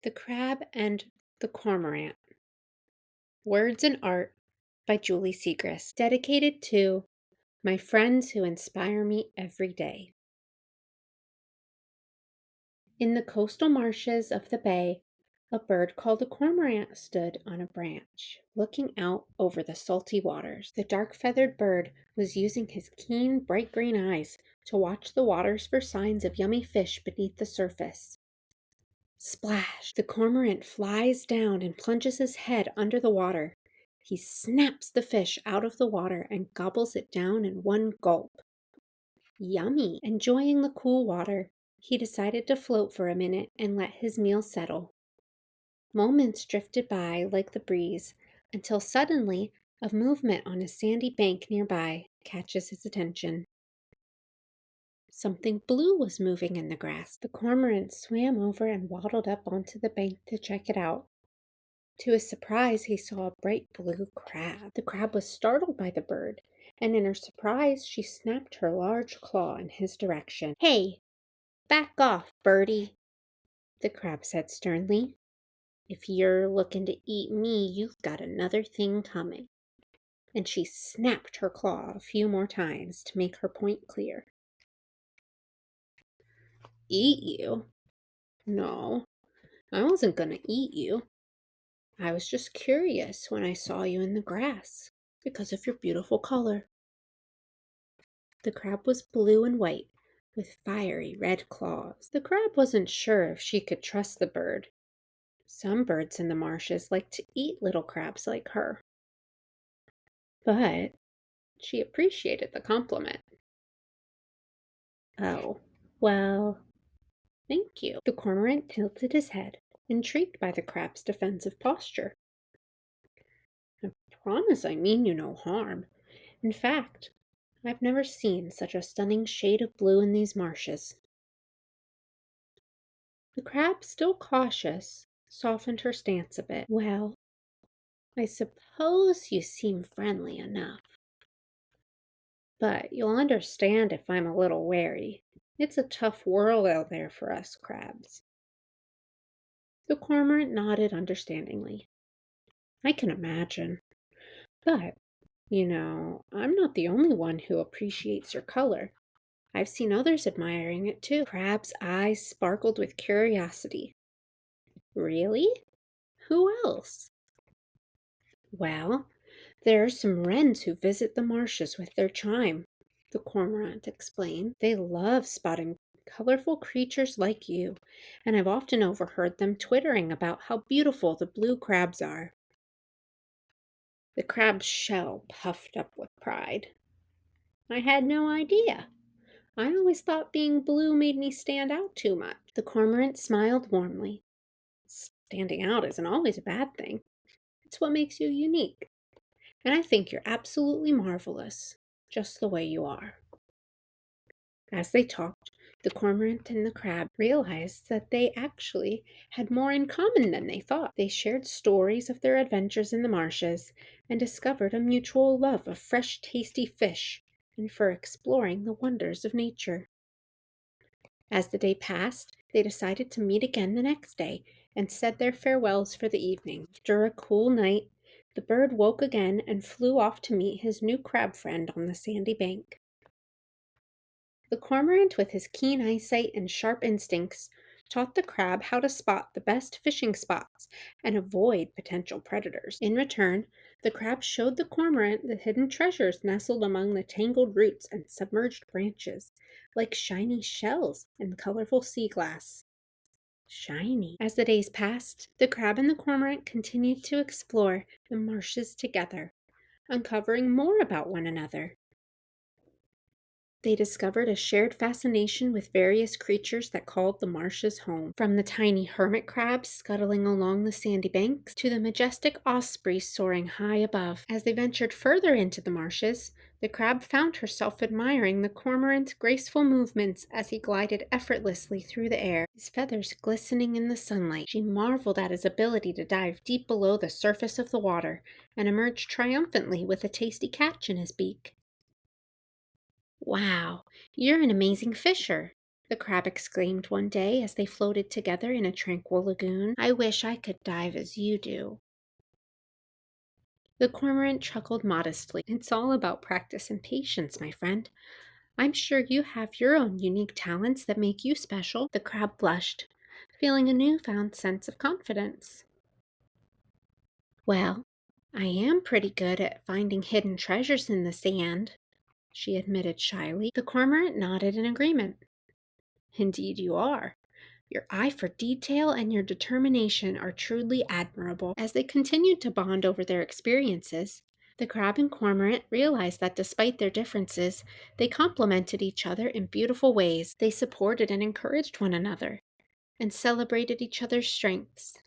The Crab and the Cormorant. Words and Art by Julie Siegrist. Dedicated to my friends who inspire me every day. In the coastal marshes of the bay, a bird called a cormorant stood on a branch, looking out over the salty waters. The dark-feathered bird was using his keen, bright green eyes to watch the waters for signs of yummy fish beneath the surface. Splash! The cormorant flies down and plunges his head under the water. He snaps the fish out of the water and gobbles it down in one gulp. Yummy! Enjoying the cool water, he decided to float for a minute and let his meal settle. Moments drifted by like the breeze until suddenly a movement on a sandy bank nearby catches his attention. Something blue was moving in the grass. The cormorant swam over and waddled up onto the bank to check it out. To his surprise, he saw a bright blue crab. The crab was startled by the bird, and in her surprise, she snapped her large claw in his direction. "Hey, back off, birdie," the crab said sternly. "If you're looking to eat me, you've got another thing coming." And she snapped her claw a few more times to make her point clear. "Eat you? No, I wasn't gonna eat you. I was just curious when I saw you in the grass because of your beautiful color." The crab was blue and white with fiery red claws. The crab wasn't sure if she could trust the bird. Some birds in the marshes like to eat little crabs like her. But she appreciated the compliment. "Oh, well, thank you." The cormorant tilted his head, intrigued by the crab's defensive posture. "I promise I mean you no harm. In fact, I've never seen such a stunning shade of blue in these marshes." The crab, still cautious, softened her stance a bit. "Well, I suppose you seem friendly enough. But you'll understand if I'm a little wary. It's a tough world out there for us crabs." The cormorant nodded understandingly. "I can imagine. But, I'm not the only one who appreciates your color. I've seen others admiring it too." Crab's eyes sparkled with curiosity. "Really? Who else?" "Well, there are some wrens who visit the marshes with their chime," the cormorant explained. "They love spotting colorful creatures like you, and I've often overheard them twittering about how beautiful the blue crabs are." The crab's shell puffed up with pride. "I had no idea. I always thought being blue made me stand out too much." The cormorant smiled warmly. "Standing out isn't always a bad thing. It's what makes you unique. And I think you're absolutely marvelous, just the way you are." As they talked, the cormorant and the crab realized that they actually had more in common than they thought. They shared stories of their adventures in the marshes and discovered a mutual love of fresh, tasty fish and for exploring the wonders of nature. As the day passed, they decided to meet again the next day and said their farewells for the evening. After a cool night, the bird woke again and flew off to meet his new crab friend on the sandy bank. The cormorant, with his keen eyesight and sharp instincts, taught the crab how to spot the best fishing spots and avoid potential predators. In return, the crab showed the cormorant the hidden treasures nestled among the tangled roots and submerged branches, like shiny shells and colorful sea glass. Shiny. As the days passed, the crab and the cormorant continued to explore the marshes together, uncovering more about one another. They discovered a shared fascination with various creatures that called the marshes home, from the tiny hermit crabs scuttling along the sandy banks to the majestic ospreys soaring high above. As they ventured further into the marshes, the crab found herself admiring the cormorant's graceful movements as he glided effortlessly through the air, his feathers glistening in the sunlight. She marveled at his ability to dive deep below the surface of the water and emerge triumphantly with a tasty catch in his beak. "Wow, you're an amazing fisher," the crab exclaimed one day as they floated together in a tranquil lagoon. I wish I could dive as you do. The cormorant chuckled modestly. It's all about practice and patience, my friend. I'm sure you have your own unique talents that make you special. The crab blushed, feeling a newfound sense of confidence. Well, I am pretty good at finding hidden treasures in the sand, she admitted shyly. The cormorant nodded in agreement. Indeed, you are. Your eye for detail and your determination are truly admirable. As they continued to bond over their experiences, the crab and cormorant realized that despite their differences, they complemented each other in beautiful ways. They supported and encouraged one another and celebrated each other's strengths.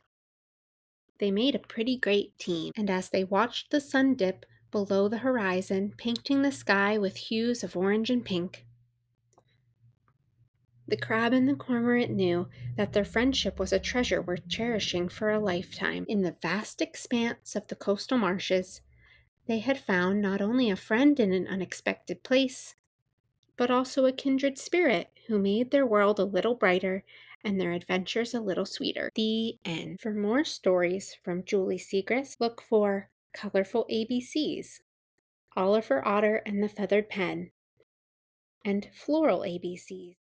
They made a pretty great team, and as they watched the sun dip below the horizon, painting the sky with hues of orange and pink, the crab and the cormorant knew that their friendship was a treasure worth cherishing for a lifetime. In the vast expanse of the coastal marshes, they had found not only a friend in an unexpected place, but also a kindred spirit who made their world a little brighter and their adventures a little sweeter. The end. For more stories from Julie Siegrist, look for Colorful ABCs, Oliver Otter and the Feathered Pen, and Floral ABCs.